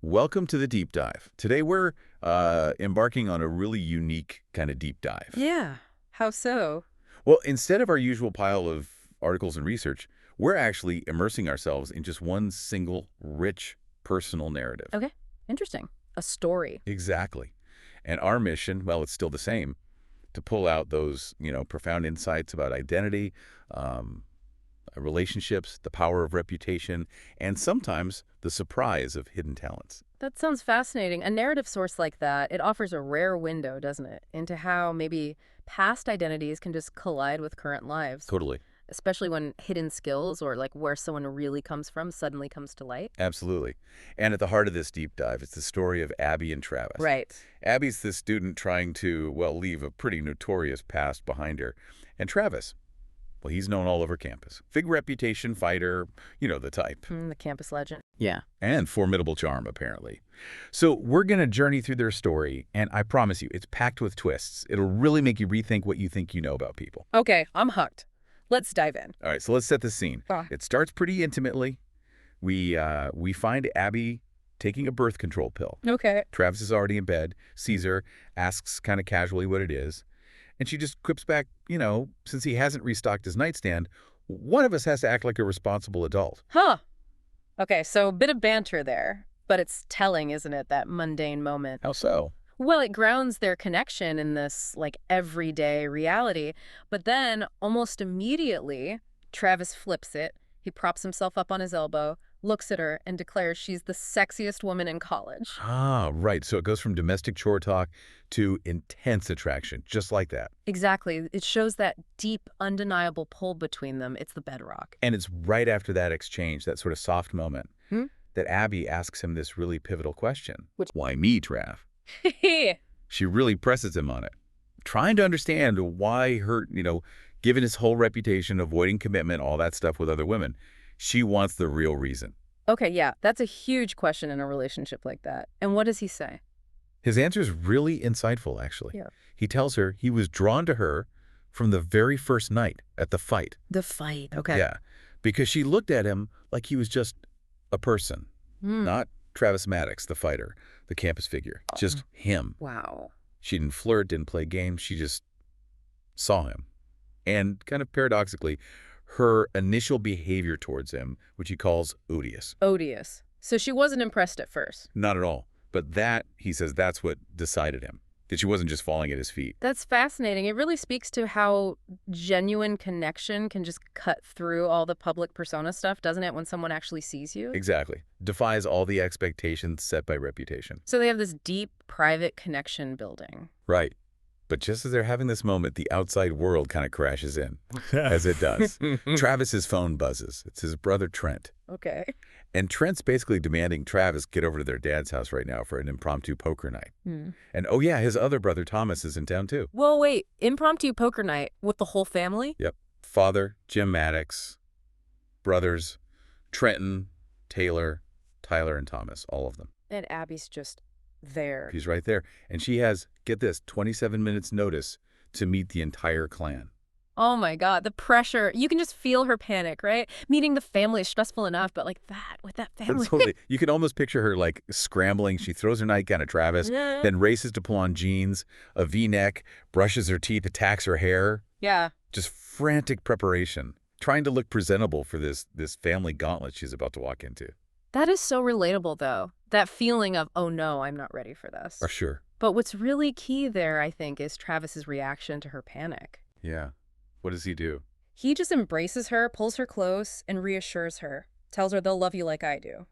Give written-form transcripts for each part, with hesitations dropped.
Welcome to the deep dive. Today we're embarking on a really unique kind of deep dive. Yeah. How so? Well, instead of our usual pile of articles and research, we're actually immersing ourselves in just one single rich personal narrative. Okay. Interesting. A story. Exactly. And our mission, well, it's still the same, to pull out those, profound insights about identity, relationships, the power of reputation, and sometimes the surprise of hidden talents. That sounds fascinating. A narrative source like that, it offers a rare window, doesn't it, into how maybe past identities can just collide with current lives, Totally. especially when hidden skills or like where someone really comes from suddenly comes to light. Absolutely. And at the heart of this deep dive is the story of Abby and Travis. Right. Abby's this student trying to, well, leave a pretty notorious past behind her. And Travis, well, he's known all over campus. Big reputation, fighter, the type. The campus legend. Yeah. And formidable charm, apparently. So we're going to journey through their story, and I promise you, it's packed with twists. It'll really make you rethink what you think you know about people. Okay, I'm hooked. Let's dive in. All right, so let's set the scene. Ah. It starts pretty intimately. We find Abby taking a birth control pill. Okay. Travis is already in bed, sees her, asks kind of casually what it is. And she just quips back, since he hasn't restocked his nightstand, one of us has to act like a responsible adult. Huh. Okay, so a bit of banter there, but it's telling, isn't it, that mundane moment? How so? Well, it grounds their connection in this, like, everyday reality. But then, almost immediately, Travis flips it. He props himself up on his elbow, looks at her, and declares she's the sexiest woman in college. Ah, right. So it goes from domestic chore talk to intense attraction, just like that. Exactly. It shows that deep, undeniable pull between them. It's the bedrock. And it's right after that exchange, that sort of soft moment, Hmm? that Abby asks him this really pivotal question. Which- Why me, Trav? She really presses him on it, trying to understand why her, given his whole reputation, avoiding commitment, all that stuff with other women, she wants the real reason. Okay, yeah, that's a huge question in a relationship like that. And what does he say? His answer is really insightful, actually. Yeah. He tells her he was drawn to her from the very first night at the fight. The fight. Okay. Yeah, because she looked at him like he was just a person, not Travis Maddox, the fighter, the campus figure, just him. Wow. She didn't flirt, didn't play games. She just saw him. And kind of paradoxically, her initial behavior towards him, which he calls odious. Odious. So she wasn't impressed at first. Not at all. But that, he says, that's what decided him. That she wasn't just falling at his feet. That's fascinating. It really speaks to how genuine connection can just cut through all the public persona stuff, doesn't it, when someone actually sees you? Exactly. Defies all the expectations set by reputation. So they have this deep, private connection building. Right. But just as they're having this moment, the outside world kind of crashes in, as it does. Travis's phone buzzes. It's his brother, Trent. Okay. And Trent's basically demanding Travis get over to their dad's house right now for an impromptu poker night. And oh yeah, his other brother, Thomas, is in town too. Well, wait. Impromptu poker night with the whole family? Yep. Father, Jim Maddox, brothers, Trenton, Taylor, Tyler, and Thomas, all of them. And Abby's just there. He's right there. And she has, get this, 27 minutes notice to meet the entire clan. Oh my God, the pressure. You can just feel her panic, right? Meeting the family is stressful enough, but like that, with that family. Totally. You can almost picture her like scrambling. She throws her nightgown at Travis, Yeah. then races to pull on jeans, a V-neck, brushes her teeth, attacks her hair. Yeah. Just frantic preparation, trying to look presentable for this family gauntlet she's about to walk into. That is so relatable, though. That feeling of, oh no, I'm not ready for this. For sure. But what's really key there, I think, is Travis's reaction to her panic. Yeah. What does he do? He just embraces her, pulls her close, and reassures her. Tells her they'll love you like I do.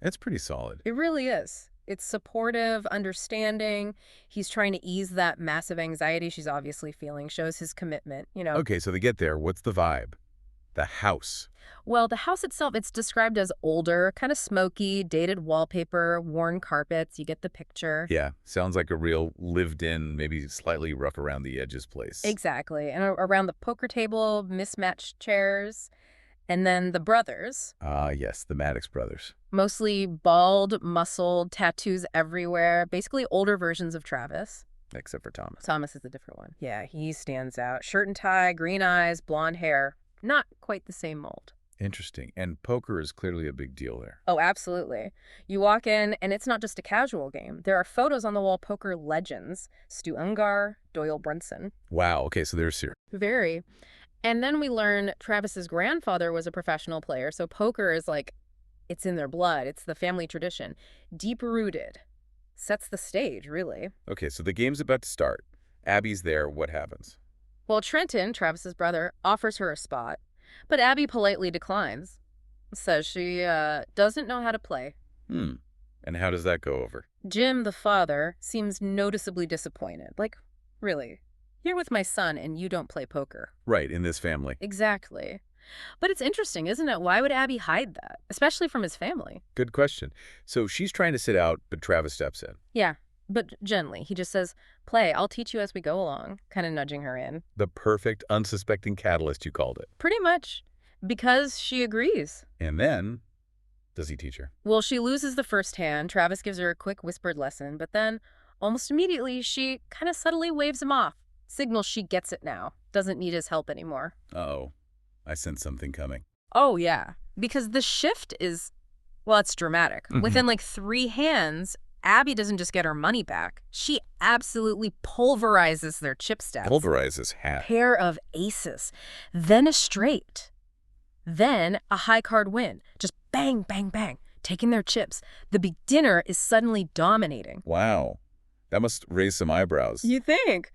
It's pretty solid. It really is. It's supportive, understanding. He's trying to ease that massive anxiety she's obviously feeling, shows his commitment, Okay, so they get there. What's the vibe? The house. Well, the house itself, it's described as older, kind of smoky, dated wallpaper, worn carpets. You get the picture. Yeah, sounds like a real lived-in, maybe slightly rough around the edges place. Exactly. And around the poker table, mismatched chairs. And then the brothers. Yes, the Maddox brothers. Mostly bald, muscled, tattoos everywhere. Basically older versions of Travis. Except for Thomas. Thomas is a different one. Yeah, he stands out. Shirt and tie, green eyes, blonde hair. Not quite the same mold. Interesting. And poker is clearly a big deal there. Oh, absolutely. You walk in, and it's not just a casual game. There are photos on the wall, poker legends. Stu Ungar, Doyle Brunson. Wow. Okay, so they're serious. Very. And then we learn Travis's grandfather was a professional player, so poker is like, it's in their blood. It's the family tradition. Deep-rooted. Sets the stage, really. Okay, so the game's about to start. Abby's there. What happens? Well, Trenton, Travis's brother, offers her a spot, but Abby politely declines. Says she doesn't know how to play. And how does that go over? Jim, the father, seems noticeably disappointed. Like, really? You're with my son and you don't play poker. Right, in this family. Exactly. But it's interesting, isn't it? Why would Abby hide that? Especially from his family. Good question. So she's trying to sit out, but Travis steps in. Yeah, but gently. He just says, play, I'll teach you as we go along, kind of nudging her in. The perfect unsuspecting catalyst, you called it. Pretty much. Because she agrees. And then, does he teach her? Well, she loses the first hand. Travis gives her a quick whispered lesson, but then almost immediately she kind of subtly waves him off. Signals she gets it now. Doesn't need his help anymore. Uh-oh. I sense something coming. Oh, yeah. Because the shift is, well, it's dramatic. Within like 3 hands, Abby doesn't just get her money back. She absolutely pulverizes their chip stats. Pulverizes half. Pair of aces. Then a straight. Then a high card win. Just bang, bang, bang. Taking their chips. The beginner is suddenly dominating. Wow. That must raise some eyebrows. You think?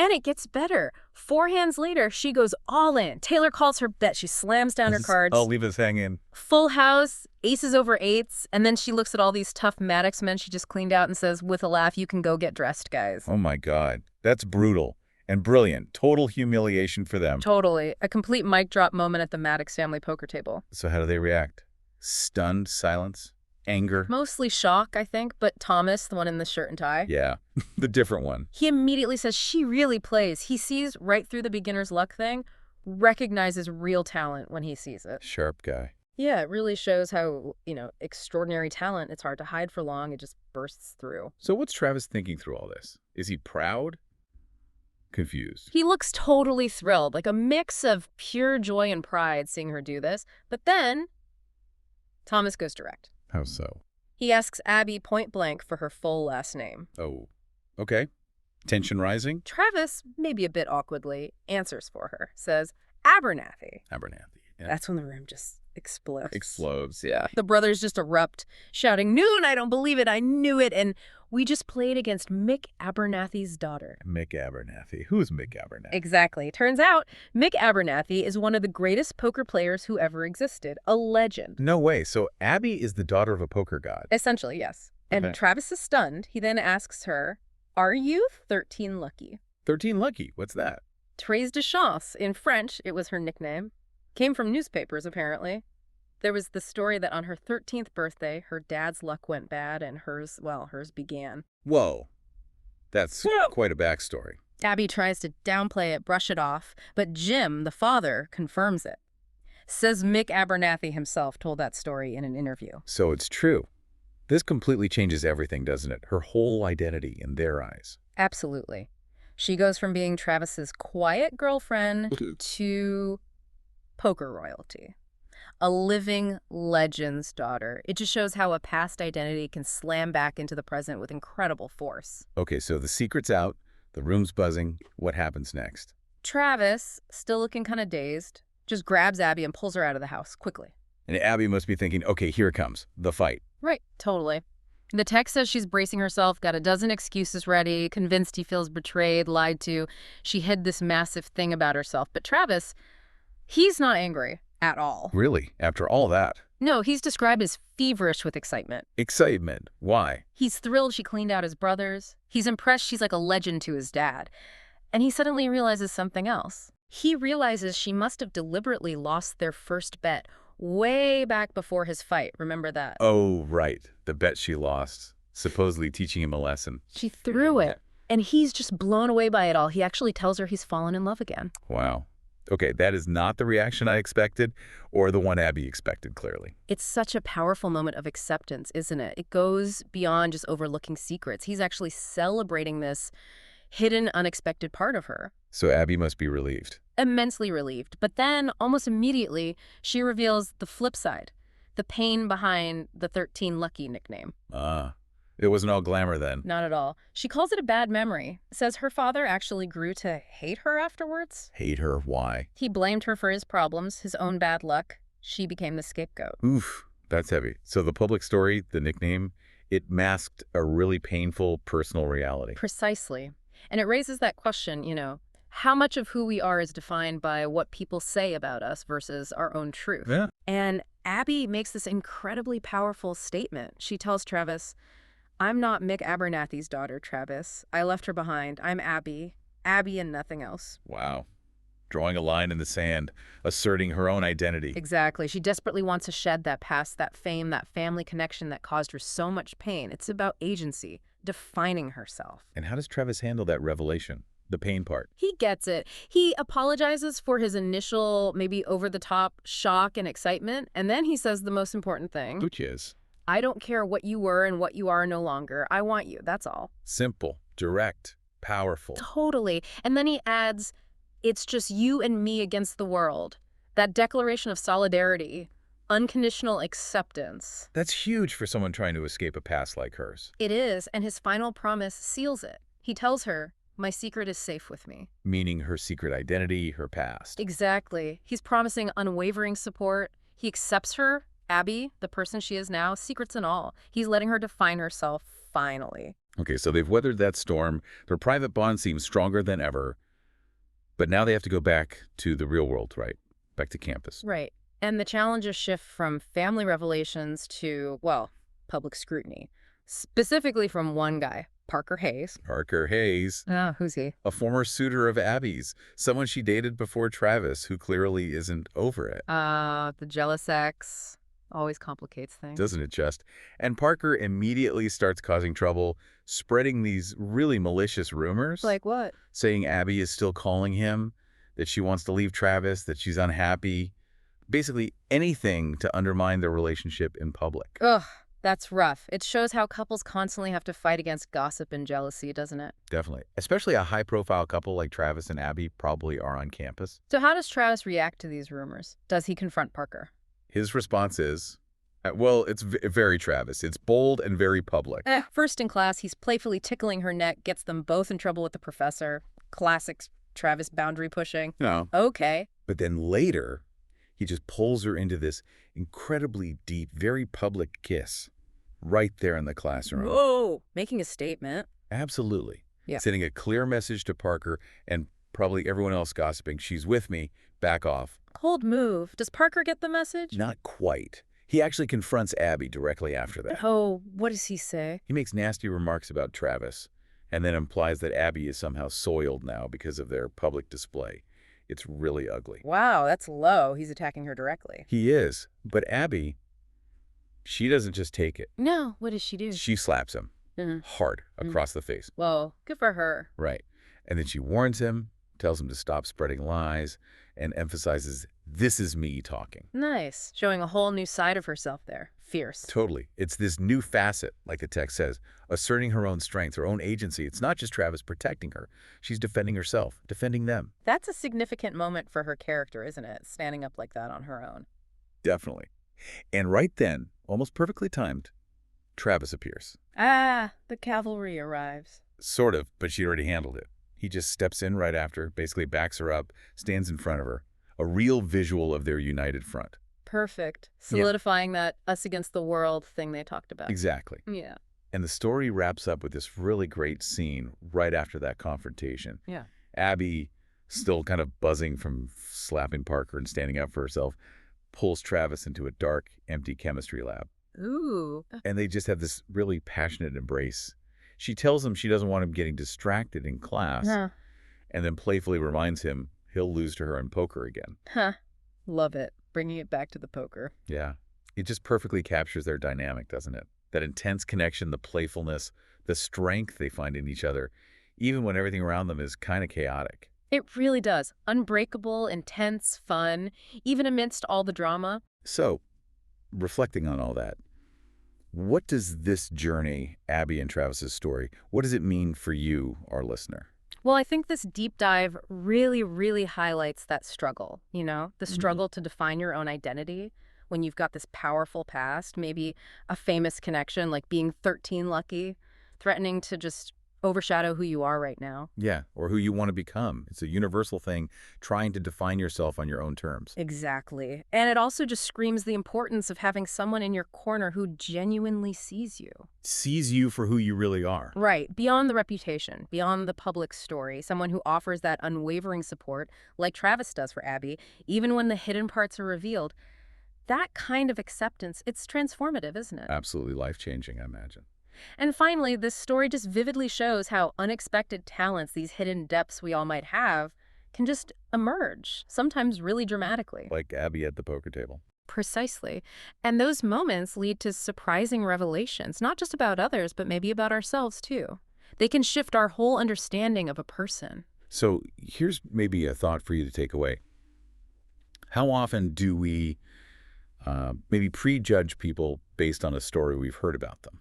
And it gets better. 4 hands later, she goes all in. Taylor calls her bet. She slams down her cards. I'll leave us hanging. Full house, aces over 8s, and then she looks at all these tough Maddox men she just cleaned out and says, with a laugh, you can go get dressed, guys. Oh my God. That's brutal and brilliant. Total humiliation for them. Totally. A complete mic drop moment at the Maddox family poker table. So how do they react? Stunned silence? Anger? Mostly shock, I think, but Thomas, the one in the shirt and tie. Yeah, the different one. He immediately says she really plays. He sees right through the beginner's luck thing, recognizes real talent when he sees it. Sharp guy. Yeah, it really shows how, extraordinary talent, it's hard to hide for long. It just bursts through. So what's Travis thinking through all this? Is he proud? Confused. He looks totally thrilled, like a mix of pure joy and pride seeing her do this. But then Thomas goes direct. How so? He asks Abby point blank for her full last name. Oh, okay. Tension rising? Travis, maybe a bit awkwardly, answers for her, says, Abernathy. Abernathy. Yeah. That's when the room just explodes. Explodes, yeah. The brothers just erupt, shouting, Noon, I don't believe it, I knew it, and we just played against Mick Abernathy's daughter. Mick Abernathy. Who's Mick Abernathy? Exactly. Turns out, Mick Abernathy is one of the greatest poker players who ever existed. A legend. No way. So Abby is the daughter of a poker god? Essentially, yes. And Okay. Travis is stunned. He then asks her, are you 13 lucky? 13 lucky. What's that? Treize de chance. In French, it was her nickname. Came from newspapers, apparently. There was the story that on her 13th birthday, her dad's luck went bad and hers began. Whoa. That's quite a backstory. Abby tries to downplay it, brush it off, but Jim, the father, confirms it. Says Mick Abernathy himself told that story in an interview. So it's true. This completely changes everything, doesn't it? Her whole identity in their eyes. Absolutely. She goes from being Travis's quiet girlfriend to poker royalty. A living legend's daughter. It just shows how a past identity can slam back into the present with incredible force. Okay, so the secret's out, the room's buzzing. What happens next? Travis, still looking kind of dazed, just grabs Abby and pulls her out of the house quickly. And Abby must be thinking, okay, here it comes, the fight. Right, totally. The text says she's bracing herself, got a dozen excuses ready, convinced he feels betrayed, lied to. She hid this massive thing about herself. But Travis, he's not angry at all. Really? After all that? No, he's described as feverish with excitement. Excitement. Why? He's thrilled she cleaned out his brothers. He's impressed she's like a legend to his dad. And he suddenly realizes something else. He realizes she must have deliberately lost their first bet way back before his fight. Remember that? Oh, right. The bet she lost, supposedly teaching him a lesson. She threw it. And he's just blown away by it all. He actually tells her he's fallen in love again. Wow. Okay, that is not the reaction I expected, or the one Abby expected, clearly. It's such a powerful moment of acceptance, isn't it? It goes beyond just overlooking secrets. He's actually celebrating this hidden, unexpected part of her. So Abby must be relieved. Immensely relieved. But then, almost immediately, she reveals the flip side, the pain behind the 13 Lucky nickname. It wasn't all glamour then. Not at all. She calls it a bad memory. Says her father actually grew to hate her afterwards. Hate her? Why? He blamed her for his problems, his own bad luck. She became the scapegoat. Oof, that's heavy. So the public story, the nickname, it masked a really painful personal reality. Precisely. And it raises that question, how much of who we are is defined by what people say about us versus our own truth? Yeah. And Abby makes this incredibly powerful statement. She tells Travis, "I'm not Mick Abernathy's daughter, Travis. I left her behind. I'm Abby. Abby and nothing else." Wow. Drawing a line in the sand, asserting her own identity. Exactly. She desperately wants to shed that past, that fame, that family connection that caused her so much pain. It's about agency, defining herself. And how does Travis handle that revelation? The pain part. He gets it. He apologizes for his initial, maybe over-the-top shock and excitement, and then he says the most important thing. Which is? "I don't care what you were and what you are no longer. I want you. That's all." Simple, direct, powerful. Totally. And then he adds, "It's just you and me against the world." That declaration of solidarity, unconditional acceptance. That's huge for someone trying to escape a past like hers. It is, and his final promise seals it. He tells her, "My secret is safe with me." Meaning her secret identity, her past. Exactly. He's promising unwavering support. He accepts her, Abby, the person she is now, secrets and all. He's letting her define herself, finally. Okay, so they've weathered that storm. Their private bond seems stronger than ever. But now they have to go back to the real world, right? Back to campus. Right. And the challenges shift from family revelations to, well, public scrutiny. Specifically from one guy, Parker Hayes. Parker Hayes. Who's he? A former suitor of Abby's. Someone she dated before Travis, who clearly isn't over it. The jealous ex. Always complicates things. Doesn't it just? And Parker immediately starts causing trouble, spreading these really malicious rumors. Like what? Saying Abby is still calling him, that she wants to leave Travis, that she's unhappy. Basically anything to undermine their relationship in public. Ugh, that's rough. It shows how couples constantly have to fight against gossip and jealousy, doesn't it? Definitely. Especially a high-profile couple like Travis and Abby probably are on campus. So how does Travis react to these rumors? Does he confront Parker? His response is, well, it's very Travis. It's bold and very public. First in class, he's playfully tickling her neck, gets them both in trouble with the professor. Classic Travis boundary pushing. No. Okay. But then later, he just pulls her into this incredibly deep, very public kiss right there in the classroom. Whoa, making a statement. Absolutely. Yeah. Sending a clear message to Parker and probably everyone else gossiping. She's with me. Back off. Cold move. Does Parker get the message? Not quite. He actually confronts Abby directly after that. Oh, what does he say? He makes nasty remarks about Travis and then implies that Abby is somehow soiled now because of their public display. It's really ugly. Wow, that's low. He's attacking her directly. He is. But Abby, she doesn't just take it. No, what does she do? She slaps him hard across the face. Whoa, good for her. Right. And then she warns him, tells him to stop spreading lies, and emphasizes, this is me talking. Nice. Showing a whole new side of herself there. Fierce. Totally. It's this new facet, like the text says, asserting her own strength, her own agency. It's not just Travis protecting her. She's defending herself, defending them. That's a significant moment for her character, isn't it? Standing up like that on her own. Definitely. And right then, almost perfectly timed, Travis appears. The cavalry arrives. Sort of, but she already handled it. He just steps in right after, basically backs her up, stands in front of her. A real visual of their united front. Perfect. Solidifying that us against the world thing they talked about. Exactly. Yeah. And the story wraps up with this really great scene right after that confrontation. Yeah. Abby, still kind of buzzing from slapping Parker and standing up for herself, pulls Travis into a dark, empty chemistry lab. Ooh. And they just have this really passionate embrace. She tells him she doesn't want him getting distracted in class, and then playfully reminds him he'll lose to her in poker again. Love it. Bringing it back to the poker. Yeah. It just perfectly captures their dynamic, doesn't it? That intense connection, the playfulness, the strength they find in each other, even when everything around them is kind of chaotic. It really does. Unbreakable, intense, fun, even amidst all the drama. So, reflecting on all that, what does this journey, Abby and Travis's story, what does it mean for you, our listener? Well, I think this deep dive really, really highlights that struggle, the Mhm. struggle to define your own identity when you've got this powerful past, maybe a famous connection like being 13 lucky, threatening to just overshadow who you are right now. Yeah, or who you want to become. It's a universal thing, trying to define yourself on your own terms. Exactly. And it also just screams the importance of having someone in your corner who genuinely sees you. Sees you for who you really are. Right, beyond the reputation, beyond the public story, someone who offers that unwavering support, like Travis does for Abby, even when the hidden parts are revealed. That kind of acceptance, it's transformative, isn't it? Absolutely life-changing, I imagine. And finally, this story just vividly shows how unexpected talents, these hidden depths we all might have, can just emerge, sometimes really dramatically. Like Abby at the poker table. Precisely. And those moments lead to surprising revelations, not just about others, but maybe about ourselves too. They can shift our whole understanding of a person. So here's maybe a thought for you to take away. How often do we maybe prejudge people based on a story we've heard about them?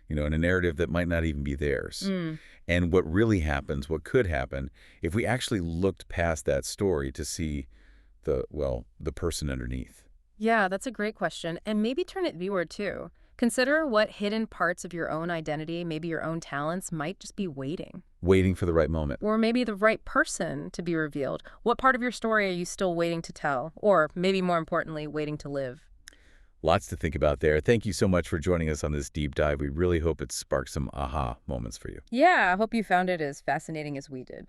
In a narrative that might not even be theirs. Mm. And what really happens, what could happen, if we actually looked past that story to see the person underneath. Yeah, that's a great question. And maybe turn it viewer too. Consider what hidden parts of your own identity, maybe your own talents, might just be waiting. Waiting for the right moment. Or maybe the right person to be revealed. What part of your story are you still waiting to tell? Or maybe more importantly, waiting to live? Lots to think about there. Thank you so much for joining us on this deep dive. We really hope it sparked some aha moments for you. Yeah, I hope you found it as fascinating as we did.